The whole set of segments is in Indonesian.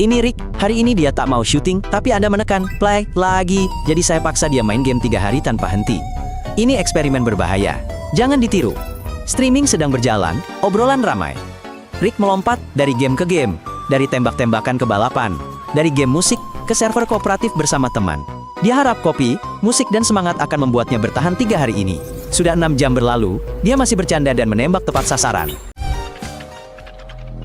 Ini Rick, hari ini dia tak mau syuting, tapi Anda menekan play lagi, jadi saya paksa dia main game 3 hari tanpa henti. Ini eksperimen berbahaya. Jangan ditiru. Streaming sedang berjalan, obrolan ramai. Rick melompat dari game ke game, dari tembak-tembakan ke balapan, dari game musik ke server kooperatif bersama teman. Dia harap kopi, musik dan semangat akan membuatnya bertahan 3 hari ini. Sudah 6 jam berlalu, dia masih bercanda dan menembak tepat sasaran.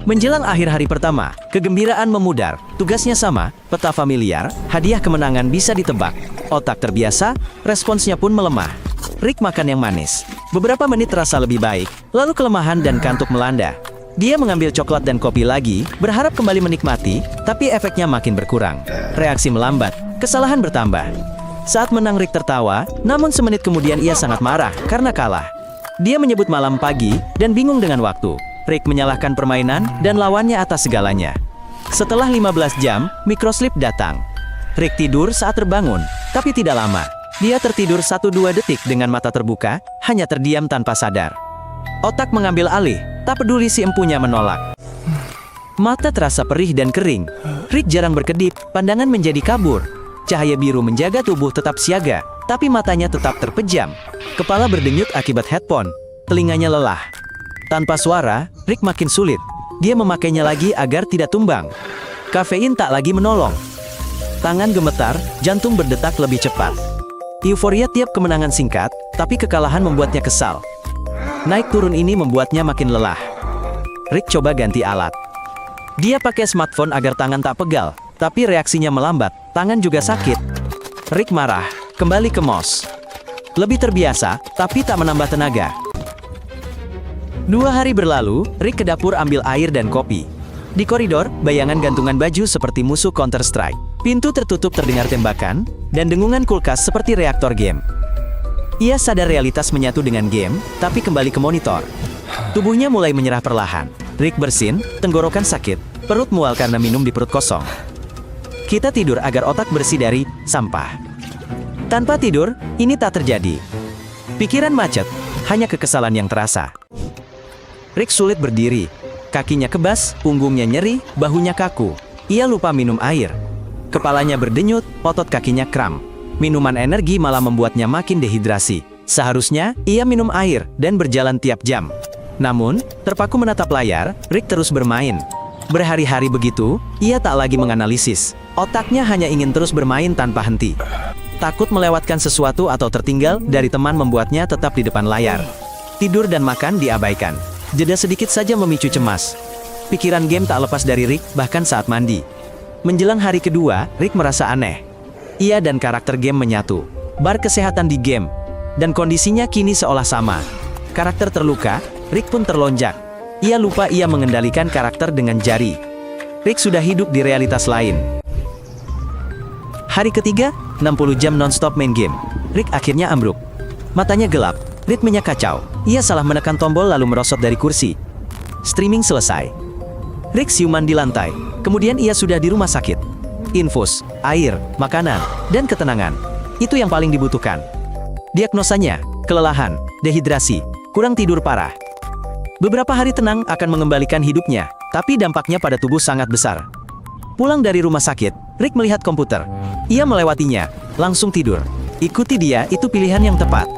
Menjelang akhir hari pertama, kegembiraan memudar. Tugasnya sama, peta familiar, hadiah kemenangan bisa ditebak. Otak terbiasa, responsnya pun melemah. Rick makan yang manis. Beberapa menit terasa lebih baik, lalu kelemahan dan kantuk melanda. Dia mengambil coklat dan kopi lagi, berharap kembali menikmati, tapi efeknya makin berkurang. Reaksi melambat, kesalahan bertambah. Saat menang Rick tertawa, namun semenit kemudian ia sangat marah karena kalah. Dia menyebut malam pagi dan bingung dengan waktu. Rick menyalahkan permainan dan lawannya atas segalanya. Setelah 15 jam, microsleep datang. Rick tidur saat terbangun, tapi tidak lama. Dia tertidur 1-2 detik dengan mata terbuka, hanya terdiam tanpa sadar. Otak mengambil alih, tak peduli si empunya menolak. Mata terasa perih dan kering. Rick jarang berkedip, pandangan menjadi kabur. Cahaya biru menjaga tubuh tetap siaga, tapi matanya tetap terpejam. Kepala berdenyut akibat headphone, telinganya lelah. Tanpa suara, Rick makin sulit. Dia memakainya lagi agar tidak tumbang. Kafein tak lagi menolong. Tangan gemetar, jantung berdetak lebih cepat. Euforia tiap kemenangan singkat, tapi kekalahan membuatnya kesal. Naik turun ini membuatnya makin lelah. Rick coba ganti alat. Dia pakai smartphone agar tangan tak pegal, tapi reaksinya melambat, tangan juga sakit. Rick marah, kembali ke mouse. Lebih terbiasa, tapi tak menambah tenaga. 2 hari berlalu, Rick ke dapur ambil air dan kopi. Di koridor, bayangan gantungan baju seperti musuh Counter-Strike. Pintu tertutup terdengar tembakan, dan dengungan kulkas seperti reaktor game. Ia sadar realitas menyatu dengan game, tapi kembali ke monitor. Tubuhnya mulai menyerah perlahan. Rick bersin, tenggorokan sakit, perut mual karena minum di perut kosong. Kita tidur agar otak bersih dari sampah. Tanpa tidur, ini tak terjadi. Pikiran macet, hanya kekesalan yang terasa. Rick sulit berdiri. Kakinya kebas, punggungnya nyeri, bahunya kaku. Ia lupa minum air. Kepalanya berdenyut, otot kakinya kram. Minuman energi malah membuatnya makin dehidrasi. Seharusnya, ia minum air dan berjalan tiap jam. Namun, terpaku menatap layar, Rick terus bermain. Berhari-hari begitu, ia tak lagi menganalisis. Otaknya hanya ingin terus bermain tanpa henti. Takut melewatkan sesuatu atau tertinggal dari teman membuatnya tetap di depan layar. Tidur dan makan diabaikan. Jeda sedikit saja memicu cemas. Pikiran game tak lepas dari Rick, bahkan saat mandi. Menjelang hari kedua, Rick merasa aneh. Ia dan karakter game menyatu. Bar kesehatan di game, dan kondisinya kini seolah sama. Karakter terluka, Rick pun terlonjak. Ia lupa ia mengendalikan karakter dengan jari. Rick sudah hidup di realitas lain. Hari ketiga, 60 jam non-stop main game. Rick akhirnya ambruk. Matanya gelap, ritmenya kacau. Ia salah menekan tombol lalu merosot dari kursi. Streaming selesai. Rick siuman di lantai. Kemudian ia sudah di rumah sakit. Infus, air, makanan, dan ketenangan. Itu yang paling dibutuhkan. Diagnosanya, kelelahan, dehidrasi, kurang tidur parah. Beberapa hari tenang akan mengembalikan hidupnya, tapi dampaknya pada tubuh sangat besar. Pulang dari rumah sakit, Rick melihat komputer. Ia melewatinya, langsung tidur. Ikuti dia, itu pilihan yang tepat.